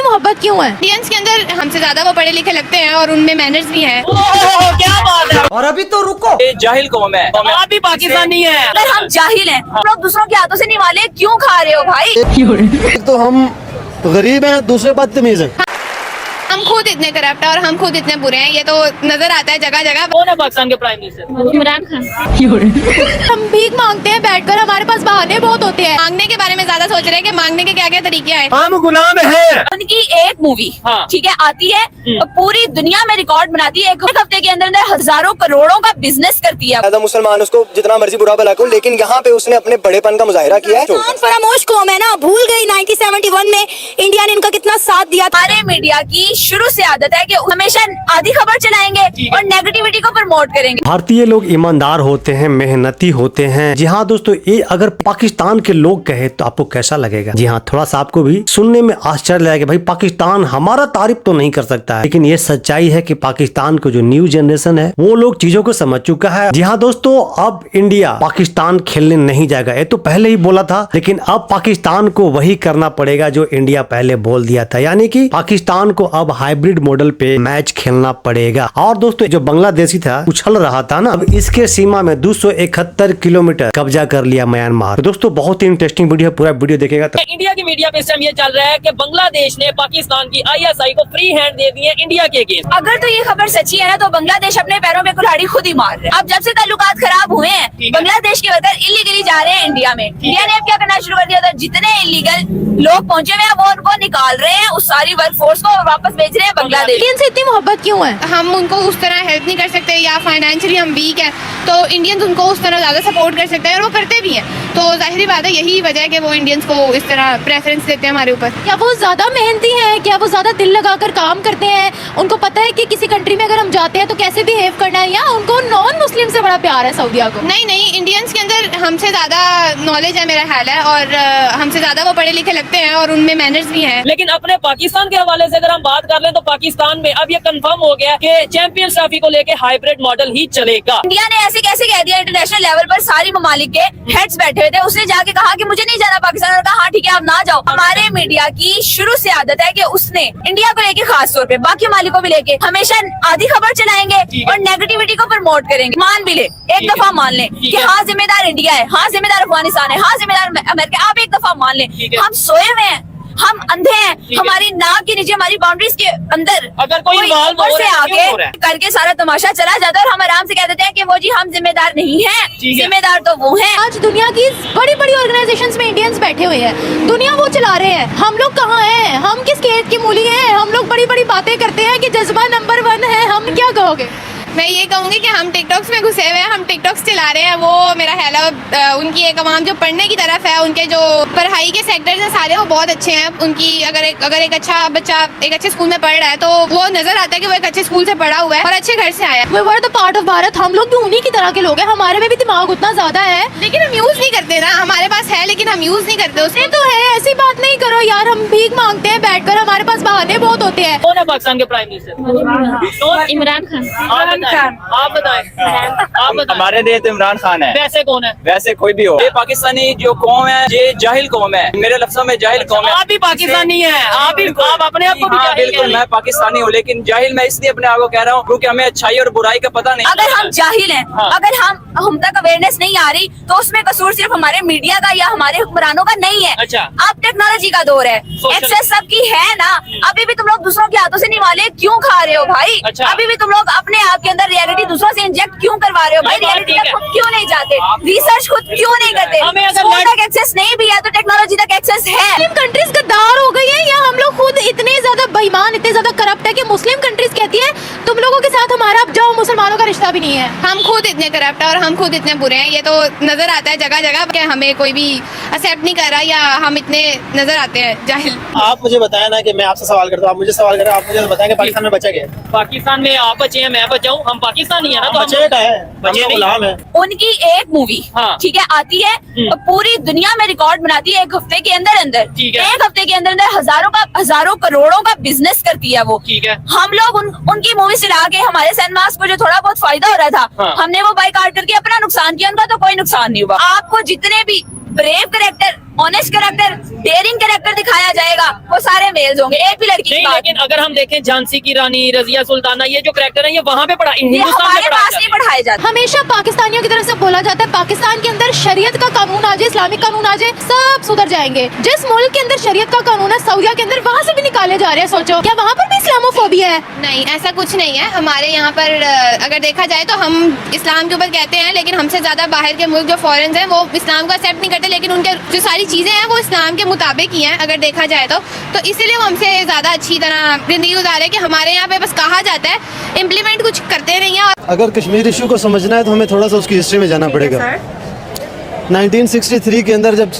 मोहब्बत क्यों है? इंडियंस के अंदर हमसे ज्यादा वो पढ़े लिखे लगते हैं और उनमें मैनर्स भी हैं। क्या बात है। और अभी तो रुको, ये जाहिल कौम है, आप भी पाकिस्तानी है। अगर हम जाहिल हैं, हम लोग दूसरों के हाथों से निवाले क्यों खा रहे हो भाई? एक तो हम गरीब हैं, दूसरे बदतमीज हैं। हम खुद इतने करप्ट हैं और हम खुद इतने बुरे हैं, ये तो नजर आता है जगह जगह। कौन है पाकिस्तान के प्राइम मिनिस्टर? इमरान खान। हम भीख मांगते हैं बैठकर, हमारे पास बहाने बहुत होते हैं। मांगने के बारे में ज्यादा सोच रहे हैं कि मांगने के क्या क्या तरीके आए। हम गुलाम हैं। उनकी एक मूवी हाँ। ठीक है आती है और पूरी दुनिया में रिकॉर्ड बनाती है। एक हफ्ते के अंदर अंदर हजारों करोड़ों का बिजनेस करती है। मुसलमान उसको जितना मर्जी बुरा भला कहूं, लेकिन यहाँ पे उसने अपने बड़ेपन का मुजाहिरा किया है। फरामोश कौम है ना, भूल गई 1971 में इंडिया ने इनका कितना साथ दिया था। हमारे मीडिया की शुरू से आदत है कि हमेशा आधी खबर चलाएंगे और नेगेटिविटी को प्रमोट करेंगे। भारतीय लोग ईमानदार होते हैं, मेहनती होते हैं। जी हाँ दोस्तों, ये अगर पाकिस्तान के लोग कहे तो आपको कैसा लगेगा? जी हाँ, थोड़ा सा आपको भी सुनने में आश्चर्य लगेगा। भाई पाकिस्तान हमारा तारीफ तो नहीं कर सकता है, लेकिन ये सच्चाई है कि पाकिस्तान को जो न्यू जनरेशन है वो लोग चीजों को समझ चुका है। जी हाँ दोस्तों, अब इंडिया पाकिस्तान खेलने नहीं जाएगा, ये तो पहले ही बोला था, लेकिन अब पाकिस्तान को वही करना पड़ेगा जो इंडिया पहले बोल दिया था, यानी कि पाकिस्तान को अब हाइब्रिड मॉडल पे मैच खेलना पड़ेगा। और दोस्तों, जो बांग्लादेशी था उछल रहा था ना, अब इसके सीमा में 271 किलोमीटर कब्जा कर लिया म्यांमार। तो दोस्तों, बहुत ही इंटरेस्टिंग वीडियो, पूरा वीडियो देखेगा तो। इंडिया की मीडिया पे इस टाइम ये चल रहा है कि बांग्लादेश ने पाकिस्तान की ISI को फ्री हैंड दे दी है इंडिया के अगेंस्ट। अगर तो ये खबर सच्ची है ना, तो बांग्लादेश अपने पैरों में कुल्हाड़ी खुद ही मार रहे हैं। अब जब से ताल्लुकात खराब हुए हैं, बांग्लादेश के वर्कर इलीगली जा रहे हैं इंडिया में। इंडिया ने अब क्या करना शुरू कर दिया था, जितने इलीगल लोग पहुंचे हुए हैं वो उनको निकाल रहे हैं, उस सारी वर्क फोर्स को वापस भेज रहे हैं बांग्लादेश। इंडियन से इतनी मोहब्बत क्यों है? हम उनको उस तरह हेल्प नहीं कर सकते, या फाइनेंशियली हम वीक हैं, तो इंडियंस उनको उस तरह ज्यादा सपोर्ट कर सकते हैं और वो करते भी हैं। तो जाहिर बात है, यही वजह है कि वो इंडियंस को इस तरह प्रेफरेंस देते हैं हमारे ऊपर। क्या वो ज्यादा मेहनती हैं? क्या वो ज्यादा दिल लगाकर काम करते हैं? उनको पता है कि किसी कंट्री में अगर हम जाते हैं तो कैसे बिहेव करना है, या उनको नॉन मुस्लिम से बड़ा प्यार है सऊदिया को? नहीं नहीं, इंडियंस के अंदर हमसे ज्यादा नॉलेज है मेरा ख्याल है, और हमसे ज्यादा वो पढ़े लिखे लगते हैं और उनमें मैनर्स भी हैं। लेकिन अपने पाकिस्तान के हवाले से अगर हम बात कर लें तो पाकिस्तान में अब ये कंफर्म हो गया कि चैंपियंस ट्रॉफी को लेके हाइब्रिड मॉडल ही चलेगा। इंडिया ने ऐसे कैसे कह दिया? इंटरनेशनल लेवल पर सारी ममालिक के हेड्स बैठे हुए थे, उसने जाके कहा कि मुझे नहीं जाना पाकिस्तान, और कहा हाँ ठीक है आप ना जाओ। हमारे मीडिया की शुरू से आदत है कि उसने इंडिया को लेके खास तौर पे, बाकी ममालिक को भी लेके हमेशा आधी खबर चलाएंगे और नेगेटिविटी को प्रमोट करेंगे। मान भी ले, एक दफा मान ले कि हाँ जिम्मेदार इंडिया है, हाँ जिम्मेदार अफगानिस्तान है, हाँ जिम्मेदार अमेरिका, आप एक दफा मान ले। हम सोए हुए हैं, हम अंधे हैं, हमारी नाक के नीचे, हमारी बाउंड्रीज के अंदर अगर कोई ऊपर से आके करके सारा तमाशा चला जाता है और हम आराम से कह देते हैं कि वो जी हम जिम्मेदार नहीं हैं, जिम्मेदार तो वो हैं। आज दुनिया की बड़ी बड़ी ऑर्गेनाइजेशंस में इंडियंस बैठे हुए हैं, दुनिया वो चला रहे हैं। हम लोग कहाँ हैं? हम किस खेत की मूली हैं? हम लोग बड़ी बड़ी बातें करते हैं कि जज्बा नंबर 1 है। हम क्या कहोगे? मैं ये कहूँगी कि हम टिकटॉक्स में घुसे हुए हैं, हम टिकटॉक्स चला रहे हैं। वो मेरा ख्याल है उनकी एक आवाम जो पढ़ने की तरफ है, उनके जो पढ़ाई के सेक्टर्स हैं सारे वो बहुत अच्छे हैं। उनकी अगर एक अच्छा बच्चा एक अच्छे स्कूल में पढ़ रहा है तो वो नजर आता है कि वो एक अच्छे स्कूल से पढ़ा हुआ है और अच्छे घर से आया है। We were the part of Bharat, हम लोग भी उन्हीं की तरह के लोग हैं, हमारे में भी दिमाग उतना ज्यादा है, लेकिन हम यूज नहीं करते ना। हमारे पास है लेकिन हम यूज नहीं करते उसे। तो है, ऐसी बात नहीं करो यार। हम भीख मांगते हैं बैठकर, हमारे पास बहाने बहुत होते हैं। कौन है पाकिस्तान के प्राइम मिनिस्टर? इमरान खान। आप बताएं। हमारे लिए तो इमरान खान है। वैसे कौन है? वैसे कोई भी हो, ये पाकिस्तानी जो कौम है ये जाहिल कौम है, मेरे लफ्जों में जाहिल कौम है। आप भी पाकिस्तानी हैं, आप अपने आप को भी जाहिल बिल्कुल, कह रहे हैं। मैं पाकिस्तानी हूँ, लेकिन जाहिल मैं इसलिए अपने आप को कह रहा हूँ क्योंकि हमें अच्छाई और बुराई का पता नहीं। अगर हम जाहिल हैं, अगर हम तक अवेयरनेस नहीं आ रही, तो उसमें कसूर सिर्फ हमारे मीडिया का या हमारे हुक्मरानों का नहीं है। अच्छा। अब टेक्नोलॉजी का दौर है, एक्सेस सबकी है ना। अभी भी तुम लोग दूसरों के हाथों से निवाले क्यों खा रहे हो भाई? अच्छा। अभी भी तुम लोग अपने आप के अंदर रियलिटी दूसरों से इंजेक्ट क्यों करवा रहे हो भाई? रियलिटी तक खुद क्यों नहीं जाते? रिसर्च खुद क्यों नहीं करते? हमें अगर स्कूल तक एक्सेस नहीं भी है तो टेक्नोलॉजी तक एक्सेस है। मुस्लिम कंट्रीज गद्दार हो गई है, या हम लोग खुद इतने ज्यादा बेईमान, इतने ज्यादा करप्ट है कि मुस्लिम कंट्रीज कहती है तुम लोगों के साथ हमारा अब जाओ मुसलमानों का रिश्ता भी नहीं है। हम खुद इतने करप्ट हैं और हम खुद इतने बुरे हैं, ये तो नजर आता है जगह जगह कि हमें कोई भी एक्सेप्ट नहीं कर रहा, या हम इतने नजर आते हैं जाहिल। आप मुझे बताया ना कि मैं आपसे सवाल करता हूँ, आप मुझे सवाल करें, आप मुझे बताएं कि पाकिस्तान में बचा क्या है? पाकिस्तान में आप बचे हैं, मैं बचा हूँ, हम पाकिस्तानी है ना, तो बचे का है, बचे नहीं। गुलाम है। उनकी एक मूवी हाँ। ठीक है आती है और पूरी दुनिया में रिकॉर्ड बनाती है, एक हफ्ते के अंदर अंदर, ठीक है। एक हफ्ते के अंदर अंदर हजारों करोड़ों का बिजनेस करती है वो। ठीक है। हम लोग उनकी मूवी से ला के हमारे सिनेमास को जो थोड़ा बहुत फायदा हो रहा था, हाँ। हमने वो बाइकाट करके अपना नुकसान किया, उनका तो कोई नुकसान नहीं हुआ। आपको जितने भी brave character honest character, daring character दिखाया जाएगा, वो सारे मेल्स होंगे, एक भी लड़की नहीं, की बात लेकिन अगर हम देखें झांसी की रानी, रजिया सुल्ताना, ये जो कैरेक्टर है ये वहाँ पे पढ़ा, ये हिंदुस्तान में हमारे पढ़ाए पास जाते नहीं हैं। पढ़ाए जाते। हमेशा पाकिस्तानियों की तरफ से बोला जाता है पाकिस्तान के अंदर शरीयत का कानून आ जाए, इस्लामिक कानून आ जाए, सब सुधर जाएंगे। जिस मुल्क के अंदर शरीयत का कानून है, सऊदिया के अंदर, वहाँ से भी निकाले जा रहे हैं। सोचो, क्या वहाँ पर भी इस्लामोफोबिया है? नहीं, ऐसा कुछ नहीं है। हमारे यहाँ पर अगर देखा जाए तो हम इस्लाम के ऊपर कहते हैं, लेकिन हमसे ज़्यादा बाहर के मुल्क जो फॉरेन हैं वो इस्लाम को एक्सेप्ट नहीं करते, लेकिन उनके जो सारी चीज़ें हैं वो इस्लाम के मुताबिक ही हैं अगर देखा जाए तो इसीलिए वो हमसे ज़्यादा अच्छी तरह ज़िंदगी गुजारे कि हमारे यहाँ पे बस कहा जाता है, इम्प्लीमेंट कुछ करते नहीं है। अगर कश्मीर इशू को समझना है तो हमें थोड़ा सा उसकी हिस्ट्री में जाना पड़ेगा। 1963 के अंदर जब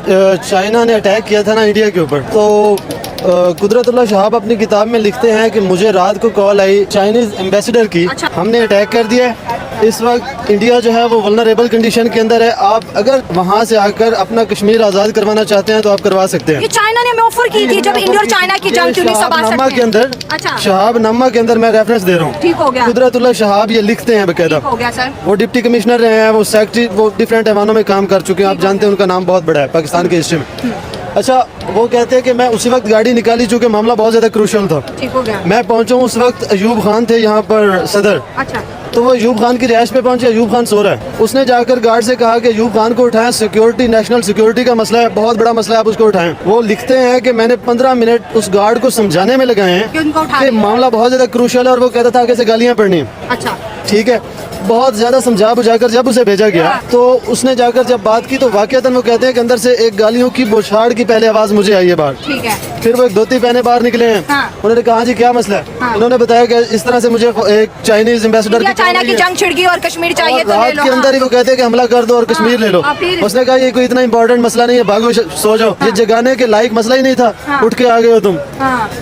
चाइना ने अटैक किया था ना इंडिया के ऊपर, तो कुदरतुल्लाह शहाब अपनी किताब में लिखते हैं कि मुझे रात को कॉल आई चाइनीज एम्बेसडर की, हमने अटैक कर दिया। इस वक्त इंडिया जो है वो वल्नरेबल कंडीशन के अंदर है। आप अगर वहाँ से आकर अपना कश्मीर आज़ाद करवाना चाहते हैं तो आप करवा सकते हैं। ये चाइना ने हमें ऑफर की थी जब इंडिया और चाइना की जंग थी 1962 के अंदर। अच्छा, शहाबनामा के अंदर मैं रेफरेंस दे रहा हूँ। ठीक हो गया। कुदरतुल्लाह शहाब ये लिखते हैं बकायदा। हो गया सर। वो डिप्टी कमिश्नर रहे हैं, वो सेक्रेटरी, वो डिफरेंट ऐवानों में काम कर चुके हैं। आप जानते हैं उनका नाम बहुत बड़ा है पाकिस्तान की हिस्ट्री में। अच्छा, वो कहते हैं कि मैं उसी वक्त गाड़ी निकाली चूँकि मामला बहुत ज़्यादा क्रूशल था। ठीक हो गया। मैं पहुंचा हूँ, उस वक्त अयूब खान थे यहाँ पर सदर। अच्छा, तो वो अयूब खान की रिहाइश पे पहुंचे, अयूब खान सो रहा है। उसने जाकर गार्ड से कहा कि अयूब खान को उठाएं, सिक्योरिटी, नेशनल सिक्योरिटी का मसला है, बहुत बड़ा मसला है, आप उसको उठाएं। वो लिखते हैं कि मैंने 15 मिनट उस गार्ड को समझाने में लगाए हैं कि मामला बहुत ज्यादा क्रूशल है, और वो कहता था कि इसे गालियां पड़नी। अच्छा, ठीक है, बहुत ज्यादा समझा बुझाकर जब उसे भेजा गया तो उसने जाकर जब बात की तो वाकईतन वो कहते हैं कि अंदर से एक गालियों की बौछार की पहले आवाज मुझे आई है बाहर। ठीक है। फिर वो एक धोती पहने बाहर निकले हैं। उन्होंने कहा जी क्या मसला है? उन्होंने बताया कि इस तरह से मुझे एक चाइनीज एम्बेसडर की चाइना की जंग छिड़ गई और कश्मीर चाहिए तो ले रात लो। के अंदर ही वो कहते हैं कि हमला कर दो और कश्मीर ले लो। उसने कहा ये कोई इतना इंपॉर्टेंट मसला नहीं है, भागो सो जाओ, ये जगाने के लायक मसला ही नहीं था, उठ के आ गए हो तुम।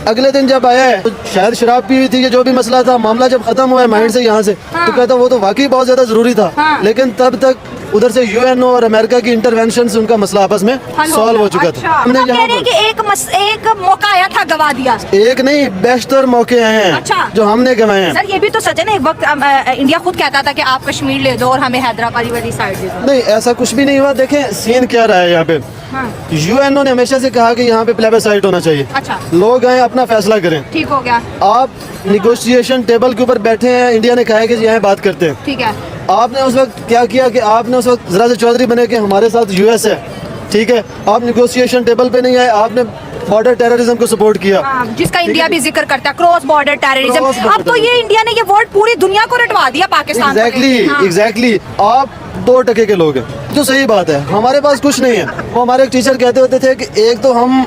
अगले दिन जब आया है तो शायद शराब पी हुई थी, ये जो भी मसला था, मामला जब खत्म हुआ है माइंड से यहाँ से, तो कहता वो तो वाकई बहुत ज्यादा जरूरी था, लेकिन तब तक उधर से यूएनओ और अमेरिका की इंटरवेंशन से उनका मसला आपस में सॉल्व हो चुका था। हमने यहाँ कि एक मौका आया था, गवा दिया। एक नहीं, बेशतर मौके आए हैं। अच्छा। जो हमने गवाए हैं। सर ये भी तो सच है ना, एक वक्त इंडिया खुद कहता था कि आप कश्मीर ले दो और हमें हैदराबाद वाली साइड दे दो। नहीं, ऐसा कुछ भी नहीं हुआ। देखें सीन क्या रहा है यहाँ पे। यूएनओ ने हमेशा से कहा कि यहाँ पे प्लेबसाइट होना चाहिए। अच्छा। लोग आए अपना फैसला करें। ठीक हो गया। आप निगोशिएशन टेबल के ऊपर बैठे हैं, इंडिया ने कहा है कि यहाँ बात करते हैं। ठीक है। आपने उस वक्त क्या किया कि आपने उस वक्त जरा से चौधरी बने के हमारे साथ यूएस है, ठीक है, आप निगोशिएशन टेबल पे नहीं आए, आपने बॉर्डर टेररिज्म को सपोर्ट किया, जिसका इंडिया भी जिक्र करता है, क्रॉस बॉर्डर टेररिज्म। अब तो ये इंडिया ने ये वर्ड पूरी दुनिया को रटवा दिया पाकिस्तान। एग्जैक्टली। आप 2% के लोग हैं, जो सही बात है। हमारे पास कुछ नहीं है। वो हमारे एक टीचर कहते होते थे कि एक तो हम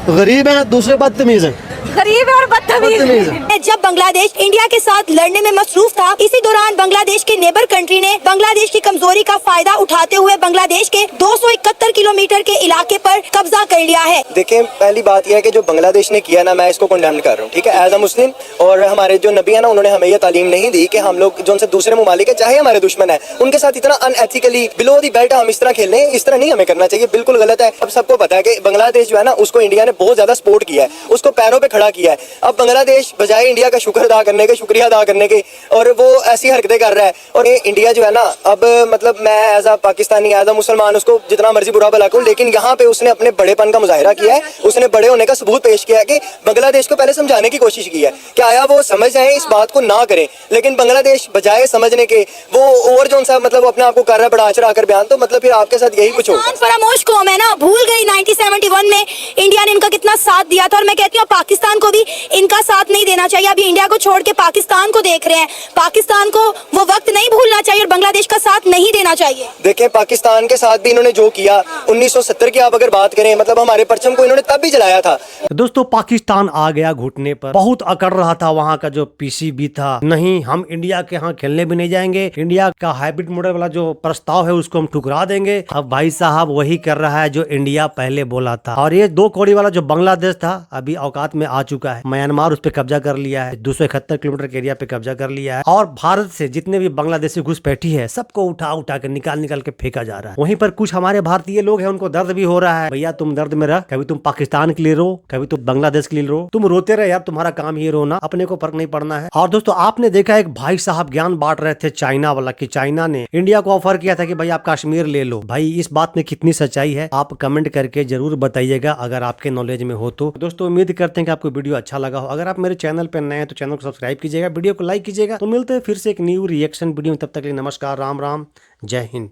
गरीब हैं, दूसरे बदतमीज हैं। गरीब और बदतमीज। जब बांग्लादेश इंडिया के साथ लड़ने में मसरूफ था, इसी दौरान बांग्लादेश के नेबर कंट्री ने बांग्लादेश की कमजोरी का फायदा उठाते हुए बांग्लादेश के 271 किलोमीटर के इलाके पर कब्जा कर लिया है। देखिए, पहली बात यह है कि जो बांग्लादेश ने किया ना, मैं इसको कंडेम कर रहा हूँ, ठीक है, एज अ मुस्लिम। और हमारे जो नबी है ना, उन्होंने हमें यह तालीम नहीं दी कि हम लोग जो उनसे दूसरे ममालिक है, चाहे हमारे दुश्मन है, उनके साथ इतना अनएथिकली बिलो दी बेल्ट हम इस तरह खेल रहे हैं। इस तरह नहीं हमें करना चाहिए, बिल्कुल गलत है। अब सबको पता है कि बांग्लादेश जो है ना, उसको इंडिया ने बहुत ज्यादा सपोर्ट किया है, उसको पैरों पे खड़ा किया है। अब बांग्लादेश बजाय इंडिया का शुक्र अदा करने के, शुक्रिया अदा करने के, और वो ऐसी हरकतें कर रहा है। और ये इंडिया जो है ना, अब मतलब मैं as a Pakistani, as a मुसलमान उसको जितना मर्जी बुरा भला कहूं, लेकिन यहाँ पे उसने अपने बड़ेपन का मुजाहिरा किया है, उसने बड़े होने का सबूत पेश किया है कि बांग्लादेश को पहले समझाने की कोशिश की है कि आया वो समझ जाए, इस बात को ना करें। लेकिन बांग्लादेश बजाय समझने के वो और जो सा मतलब अपने आप को कर रहा है बड़ा चढ़ा कर बयान, तो मतलब फिर आपके साथ यही कुछ होगा। फरामोश कौम है ना, भूल गई 1971 में इंडिया ने इनका कितना साथ दिया था। और मैं कहती हूँ पाकिस्तान को भी इनका साथ नहीं देना चाहिए। अभी इंडिया को छोड़ के पाकिस्तान को देख रहे हैं। पाकिस्तान को वो वक्त नहीं भूलना चाहिए और बांग्लादेश का साथ नहीं देना चाहिए। देखें, पाकिस्तान के साथ भी इन्होंने जो किया 1970 की आप अगर बात करें, मतलब हमारे परचम को इन्होंने तब भी जलाया था। दोस्तों, पाकिस्तान आ गया घुटने पर, बहुत अकड़ रहा था वहाँ का जो पीसीबी था, नहीं हम इंडिया के यहाँ खेलने भी नहीं जाएंगे, इंडिया का हाइब्रिड मॉडल वाला जो प्रस्ताव है उसको हम ठुकरा देंगे। अब भाई साहब वही कर रहा है जो इंडिया पहले बोला था। और ये 2 कौड़ी वाला जो बांग्लादेश था, अभी औकात में आ चुका है। म्यांमार उस पर कब्जा कर लिया है, 271 किलोमीटर के एरिया पे कब्जा कर लिया है और भारत से जितने भी बांग्लादेशी घुसपैठी है सबको उठा उठा के निकाल के फेंका जा रहा है। वहीं पर कुछ हमारे भारतीय लोग हैं, उनको दर्द भी हो रहा है। भैया तुम दर्द में रह, कभी तुम पाकिस्तान के लिए रो, कभी तुम बांग्लादेश के लिए रो, तुम रोते रहे यार, तुम्हारा काम ही रोना, अपने को फर्क नहीं पड़ना है। और दोस्तों आपने देखा एक भाई साहब ज्ञान बांट रहे थे चाइना वाला कि चाइना ने इंडिया को ऑफर किया था कि भाई आप कश्मीर ले लो। भाई इस बात में कितनी सच्चाई है आप कमेंट करके जरूर बताइएगा अगर आपके नॉलेज में हो तो। दोस्तों उम्मीद करते हैं कि आपको वीडियो अच्छा लगा हो। अगर आप मेरे चैनल पर नए हैं तो चैनल को सब्सक्राइब कीजिएगा, वीडियो को लाइक कीजिएगा। तो मिलते हैं फिर से एक न्यू रिएक्शन वीडियो में, तब तक के लिए नमस्कार, राम राम, जय हिंद।